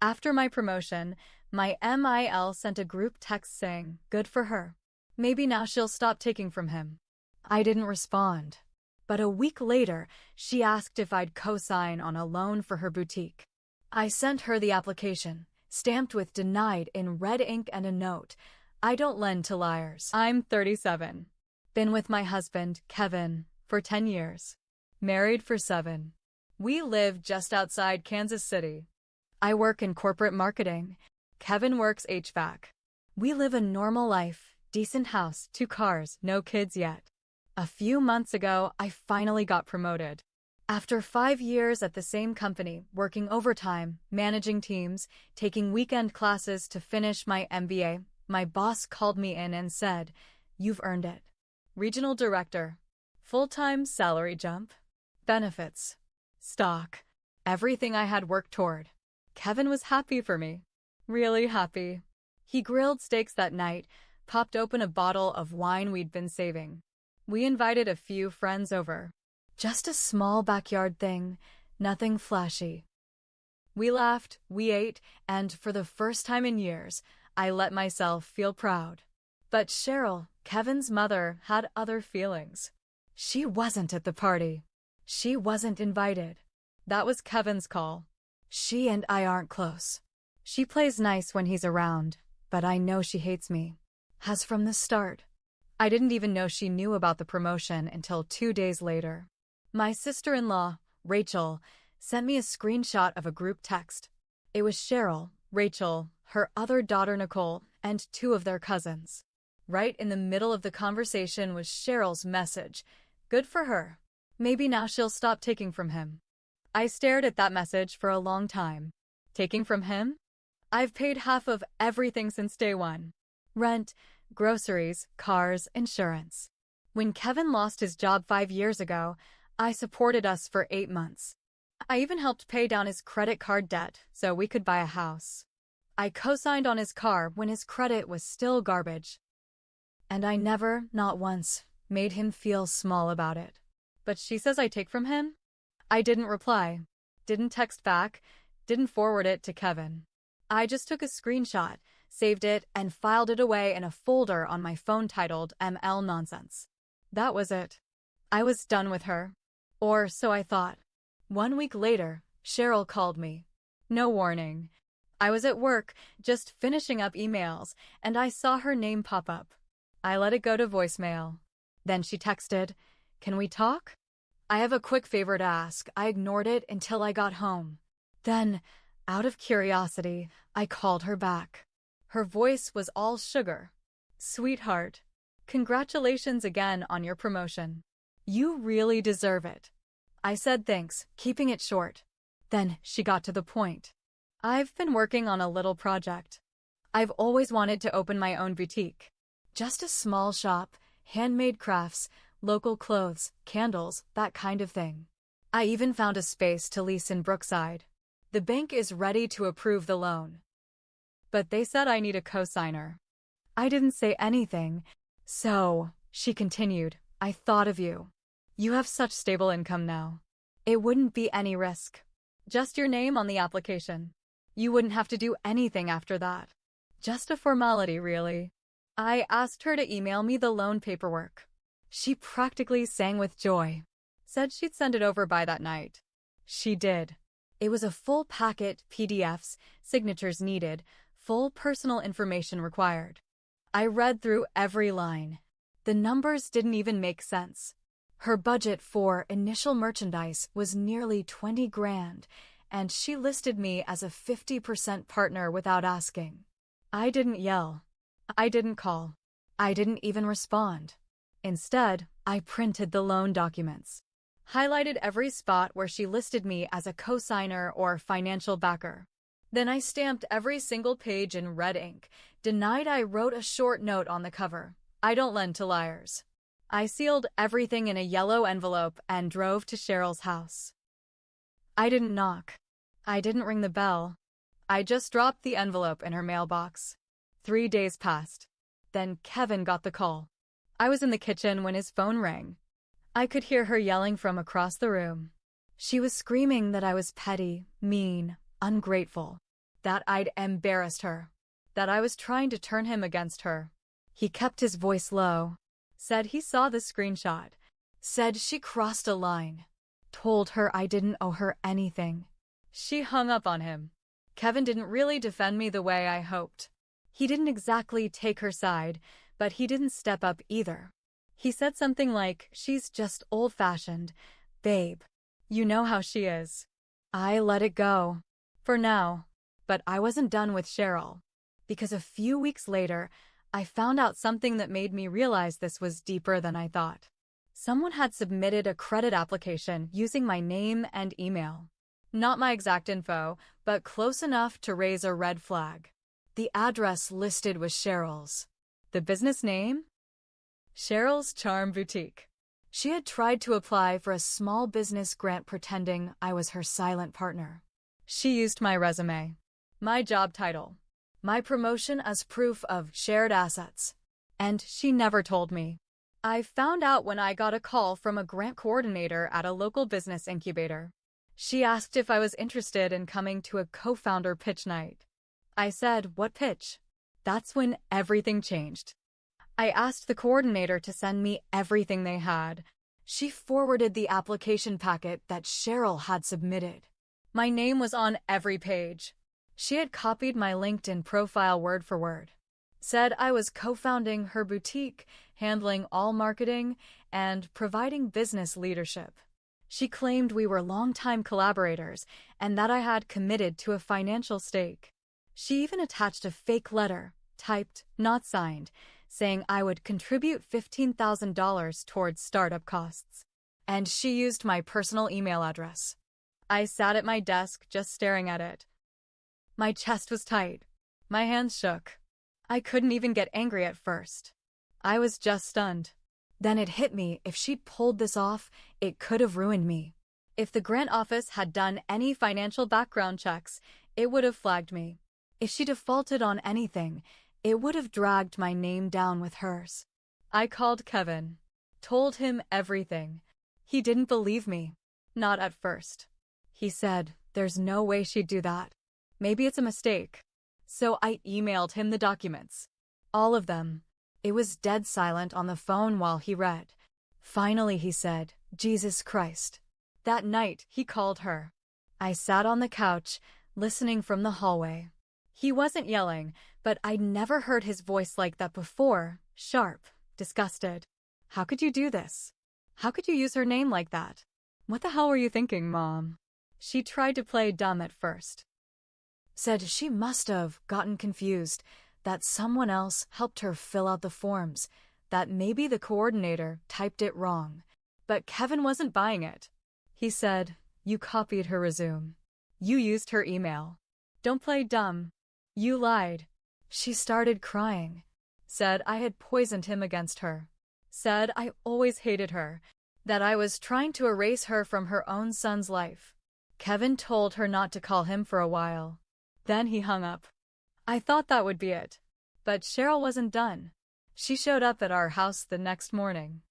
After my promotion, my MIL sent a group text saying, "Good for her. Maybe now she'll stop taking from him." I didn't respond. But a week later, she asked if I'd co-sign on a loan for her boutique. I sent her the application, stamped with denied in red ink and a note. "I don't lend to liars. I'm 37. Been with my husband, Kevin, for 10 years. Married for 7. We live just outside Kansas City. I work in corporate marketing. Kevin works HVAC. We live a normal life, decent house, 2 cars, no kids yet." A few months ago, I finally got promoted. After 5 years at the same company, working overtime, managing teams, taking weekend classes to finish my MBA, my boss called me in and said, "You've earned it. Regional director. Full-time salary jump. Benefits. Stock. Everything I had worked toward." Kevin was happy for me. Really happy. He grilled steaks that night, popped open a bottle of wine we'd been saving. We invited a few friends over. Just a small backyard thing, nothing flashy. We laughed, we ate, and for the first time in years, I let myself feel proud. But Cheryl, Kevin's mother, had other feelings. She wasn't at the party. She wasn't invited. That was Kevin's call. She and I aren't close. She plays nice when he's around, but I know she hates me. Has from the start. I didn't even know she knew about the promotion until 2 days later. My sister-in-law, Rachel, sent me a screenshot of a group text. It was Cheryl, Rachel, her other daughter Nicole, and 2 of their cousins. Right in the middle of the conversation was Cheryl's message. "Good for her. Maybe now she'll stop taking from him." I stared at that message for a long time. Taking from him? I've paid half of everything since day one. Rent, groceries, cars, insurance. When Kevin lost his job 5 years ago, I supported us for 8 months. I even helped pay down his credit card debt so we could buy a house. I co-signed on his car when his credit was still garbage. And I never, not once, made him feel small about it. But she says I take from him? I didn't reply, didn't text back, didn't forward it to Kevin. I just took a screenshot, saved it, and filed it away in a folder on my phone titled ML Nonsense. That was it. I was done with her. Or so I thought. 1 week later, Cheryl called me. No warning. I was at work, just finishing up emails, and I saw her name pop up. I let it go to voicemail. Then she texted, "Can we talk? I have a quick favor to ask." I ignored it until I got home. Then, out of curiosity, I called her back. Her voice was all sugar. "Sweetheart, congratulations again on your promotion. You really deserve it." I said thanks, keeping it short. Then she got to the point. "I've been working on a little project. I've always wanted to open my own boutique. Just a small shop, handmade crafts, local clothes, candles, that kind of thing. I even found a space to lease in Brookside. The bank is ready to approve the loan. But they said I need a co-signer." I didn't say anything. "So," she continued, "I thought of you. You have such stable income now. It wouldn't be any risk. Just your name on the application. You wouldn't have to do anything after that. Just a formality, really." I asked her to email me the loan paperwork. She practically sang with joy. Said she'd send it over by that night. She did. It was a full packet, PDFs, signatures needed, full personal information required. I read through every line. The numbers didn't even make sense. Her budget for initial merchandise was nearly 20 grand, and she listed me as a 50% partner without asking. I didn't yell. I didn't call. I didn't even respond. Instead, I printed the loan documents. Highlighted every spot where she listed me as a co-signer or financial backer. Then I stamped every single page in red ink. Denied. I wrote a short note on the cover. "I don't lend to liars." I sealed everything in a yellow envelope and drove to Cheryl's house. I didn't knock. I didn't ring the bell. I just dropped the envelope in her mailbox. 3 days passed. Then Kevin got the call. I was in the kitchen when his phone rang. I could hear her yelling from across the room. She was screaming that I was petty, mean, ungrateful, that I'd embarrassed her, that I was trying to turn him against her. He kept his voice low, said he saw the screenshot, said she crossed a line, told her I didn't owe her anything. She hung up on him. Kevin didn't really defend me the way I hoped. He didn't exactly take her side, but he didn't step up either. He said something like, "She's just old-fashioned, babe. You know how she is." I let it go. For now. But I wasn't done with Cheryl. Because a few weeks later, I found out something that made me realize this was deeper than I thought. Someone had submitted a credit application using my name and email. Not my exact info, but close enough to raise a red flag. The address listed was Cheryl's. The business name? Cheryl's Charm Boutique. She had tried to apply for a small business grant pretending I was her silent partner. She used my resume, my job title, my promotion as proof of shared assets. And she never told me. I found out when I got a call from a grant coordinator at a local business incubator. She asked if I was interested in coming to a co-founder pitch night. I said, "What pitch?" That's when everything changed. I asked the coordinator to send me everything they had. She forwarded the application packet that Cheryl had submitted. My name was on every page. She had copied my LinkedIn profile word for word. Said I was co-founding her boutique, handling all marketing, and providing business leadership. She claimed we were longtime collaborators and that I had committed to a financial stake. She even attached a fake letter, typed, not signed, saying I would contribute $15,000 towards startup costs. And she used my personal email address. I sat at my desk just staring at it. My chest was tight. My hands shook. I couldn't even get angry at first. I was just stunned. Then it hit me, if she'd pulled this off, it could have ruined me. If the grant office had done any financial background checks, it would have flagged me. If she defaulted on anything, it would have dragged my name down with hers. I called Kevin. Told him everything. He didn't believe me. Not at first. He said, "There's no way she'd do that. Maybe it's a mistake." So I emailed him the documents. All of them. It was dead silent on the phone while he read. Finally he said, "Jesus Christ." That night, he called her. I sat on the couch, listening from the hallway. He wasn't yelling, but I'd never heard his voice like that before, sharp, disgusted. "How could you do this? How could you use her name like that? What the hell were you thinking, Mom?" She tried to play dumb at first. Said she must have gotten confused, that someone else helped her fill out the forms, that maybe the coordinator typed it wrong. But Kevin wasn't buying it. He said, "You copied her resume. You used her email. Don't play dumb. You lied." She started crying. Said I had poisoned him against her. Said I always hated her, that I was trying to erase her from her own son's life. Kevin told her not to call him for a while. Then he hung up. I thought that would be it. But Cheryl wasn't done. She showed up at our house the next morning.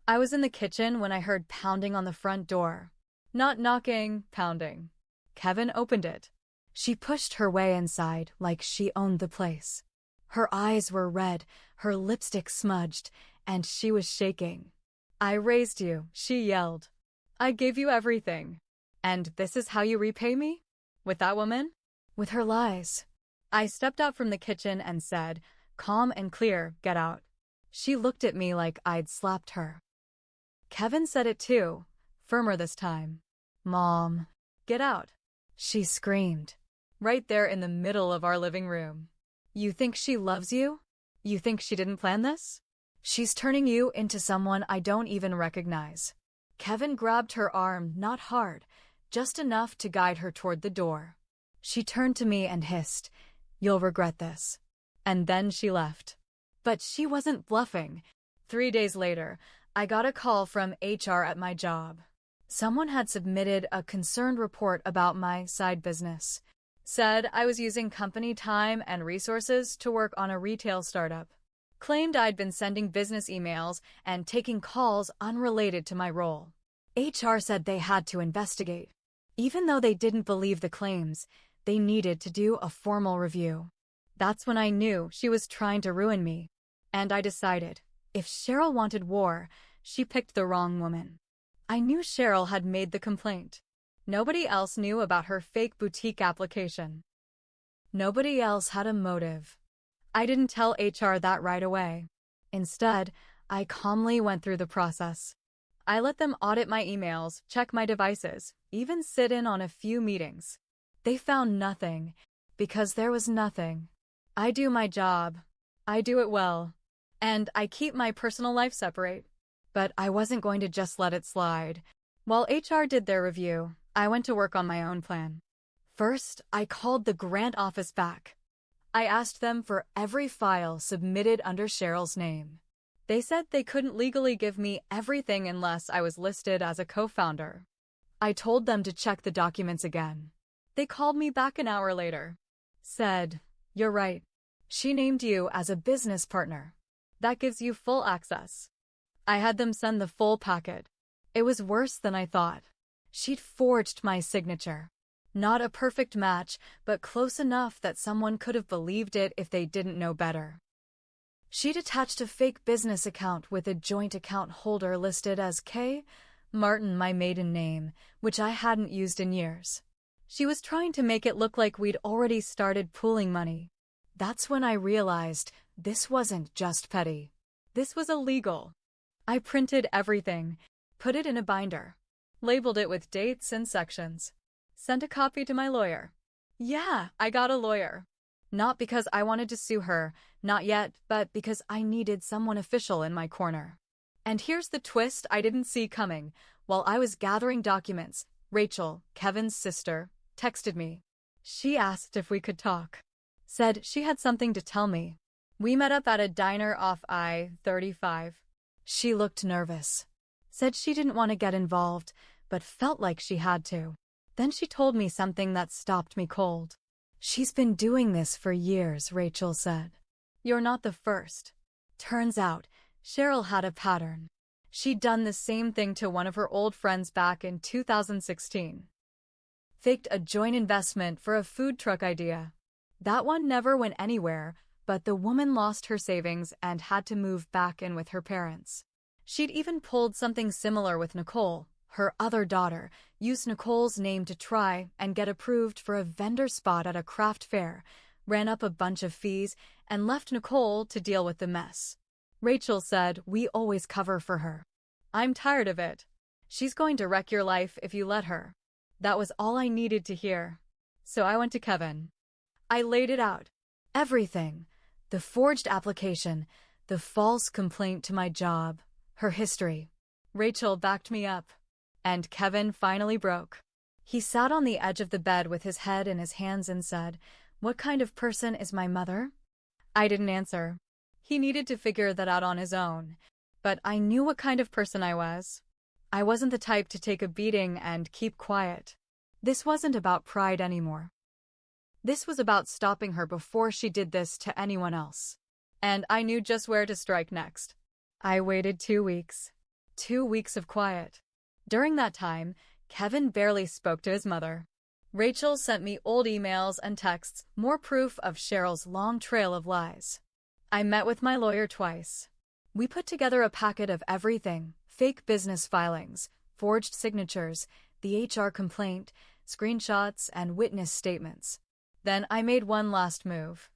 I was in the kitchen when I heard pounding on the front door. Not knocking, pounding. Kevin opened it. She pushed her way inside like she owned the place. Her eyes were red, her lipstick smudged, and she was shaking. "I raised you," she yelled. "I gave you everything. And this is how you repay me? With that woman? With her lies." I stepped out from the kitchen and said, calm and clear, "Get out." She looked at me like I'd slapped her. Kevin said it too, firmer this time. "Mom, get out." She screamed. Right there in the middle of our living room. "You think she loves you? You think she didn't plan this? She's turning you into someone I don't even recognize." Kevin grabbed her arm, not hard, just enough to guide her toward the door. She turned to me and hissed, "You'll regret this." And then she left. But she wasn't bluffing. 3 days later, I got a call from HR at my job. Someone had submitted a concerned report about my side business. Said I was using company time and resources to work on a retail startup. Claimed I'd been sending business emails and taking calls unrelated to my role. HR said they had to investigate. Even though they didn't believe the claims, they needed to do a formal review. That's when I knew she was trying to ruin me. And I decided, if Cheryl wanted war, she picked the wrong woman. I knew Cheryl had made the complaint. Nobody else knew about her fake boutique application. Nobody else had a motive. I didn't tell HR that right away. Instead, I calmly went through the process. I let them audit my emails, check my devices, even sit in on a few meetings. They found nothing, because there was nothing. I do my job. I do it well. And I keep my personal life separate. But I wasn't going to just let it slide. While HR did their review, I went to work on my own plan. First, I called the grant office back. I asked them for every file submitted under Cheryl's name. They said they couldn't legally give me everything unless I was listed as a co-founder. I told them to check the documents again. They called me back an hour later. Said, "You're right. She named you as a business partner. That gives you full access." I had them send the full packet. It was worse than I thought. She'd forged my signature. Not a perfect match, but close enough that someone could have believed it if they didn't know better. She'd attached a fake business account with a joint account holder listed as K. Martin, my maiden name, which I hadn't used in years. She was trying to make it look like we'd already started pooling money. That's when I realized this wasn't just petty. This was illegal. I printed everything, put it in a binder, labeled it with dates and sections, sent a copy to my lawyer. Yeah, I got a lawyer. Not because I wanted to sue her, not yet, but because I needed someone official in my corner. And here's the twist I didn't see coming. While I was gathering documents, Rachel, Kevin's sister, texted me. She asked if we could talk. Said she had something to tell me. We met up at a diner off I-35. She looked nervous. Said she didn't want to get involved, but felt like she had to. Then she told me something that stopped me cold. "She's been doing this for years," Rachel said. "You're not the first." Turns out, Cheryl had a pattern. She'd done the same thing to one of her old friends back in 2016. Faked a joint investment for a food truck idea. That one never went anywhere, but the woman lost her savings and had to move back in with her parents. She'd even pulled something similar with Nicole. Her other daughter used Nicole's name to try and get approved for a vendor spot at a craft fair, ran up a bunch of fees, and left Nicole to deal with the mess. Rachel said, "We always cover for her. I'm tired of it. She's going to wreck your life if you let her." That was all I needed to hear. So I went to Kevin. I laid it out. Everything. The forged application, the false complaint to my job, her history. Rachel backed me up. And Kevin finally broke. He sat on the edge of the bed with his head in his hands and said, "What kind of person is my mother?" I didn't answer. He needed to figure that out on his own. But I knew what kind of person I was. I wasn't the type to take a beating and keep quiet. This wasn't about pride anymore. This was about stopping her before she did this to anyone else. And I knew just where to strike next. I waited 2 weeks. 2 weeks of quiet. During that time, Kevin barely spoke to his mother. Rachel sent me old emails and texts, more proof of Cheryl's long trail of lies. I met with my lawyer twice. We put together a packet of everything: fake business filings, forged signatures, the HR complaint, screenshots, and witness statements. Then I made one last move.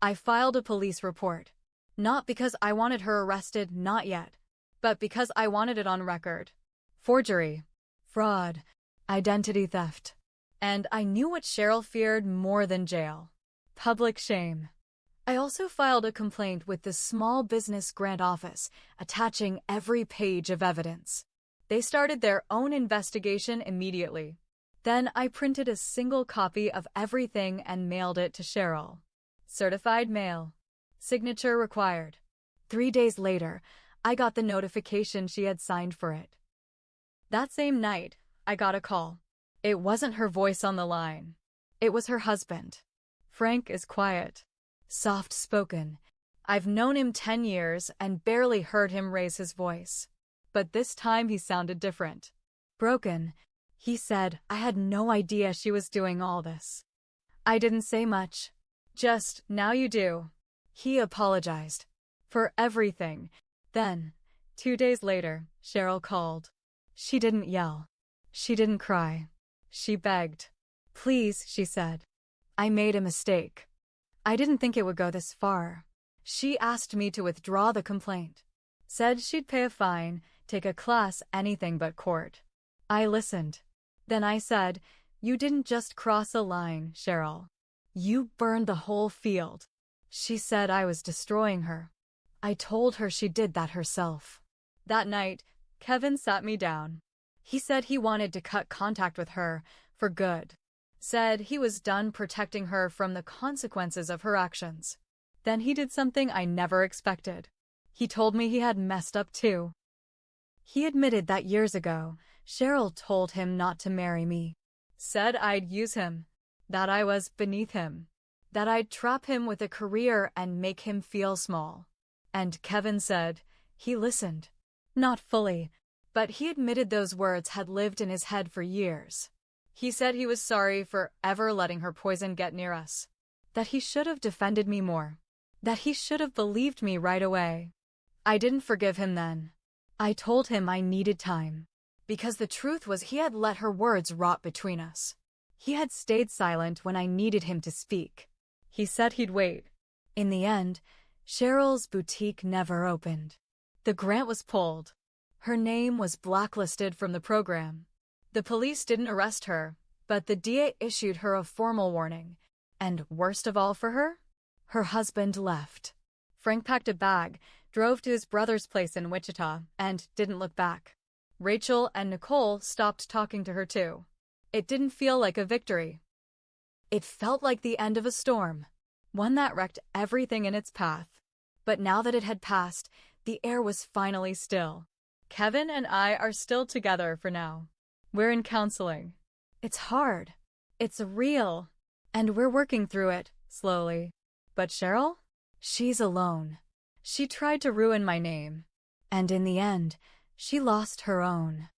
I filed a police report. Not because I wanted her arrested, not yet, but because I wanted it on record. Forgery, fraud, identity theft. And I knew what Cheryl feared more than jail: public shame. I also filed a complaint with the Small Business Grant Office, attaching every page of evidence. They started their own investigation immediately. Then I printed a single copy of everything and mailed it to Cheryl. Certified mail. Signature required. 3 days later, I got the notification she had signed for it. That same night, I got a call. It wasn't her voice on the line. It was her husband. Frank is quiet, soft-spoken. I've known him 10 years and barely heard him raise his voice. But this time he sounded different. Broken. He said, "I had no idea she was doing all this. I didn't say much. Just, now you do. He apologized. For everything. Then, 2 days later, Cheryl called. She didn't yell. She didn't cry. She begged. Please, she said. I made a mistake. I didn't think it would go this far. She asked me to withdraw the complaint. Said she'd pay a fine, take a class, anything but court. I listened. Then I said, you didn't just cross a line, Cheryl. You burned the whole field. She said I was destroying her. I told her she did that herself. That night, Kevin sat me down. He said he wanted to cut contact with her for good. Said he was done protecting her from the consequences of her actions. Then he did something I never expected. He told me he had messed up too. He admitted that years ago, Cheryl told him not to marry me. Said I'd use him. That I was beneath him. That I'd trap him with a career and make him feel small. And Kevin said, he listened. Not fully, but he admitted those words had lived in his head for years. He said he was sorry for ever letting her poison get near us. That he should have defended me more. That he should have believed me right away. I didn't forgive him then. I told him I needed time. Because the truth was he had let her words rot between us. He had stayed silent when I needed him to speak. He said he'd wait. In the end, Cheryl's boutique never opened. The grant was pulled. Her name was blacklisted from the program. The police didn't arrest her, but the DA issued her a formal warning. And worst of all for her, her husband left. Frank packed a bag, drove to his brother's place in Wichita, and didn't look back. Rachel and Nicole stopped talking to her too. It didn't feel like a victory. It felt like the end of a storm, one that wrecked everything in its path. But now that it had passed, the air was finally still. Kevin and I are still together for now. We're in counseling. It's hard. It's real. And we're working through it, slowly. But Cheryl? She's alone. She tried to ruin my name. And in the end, she lost her own.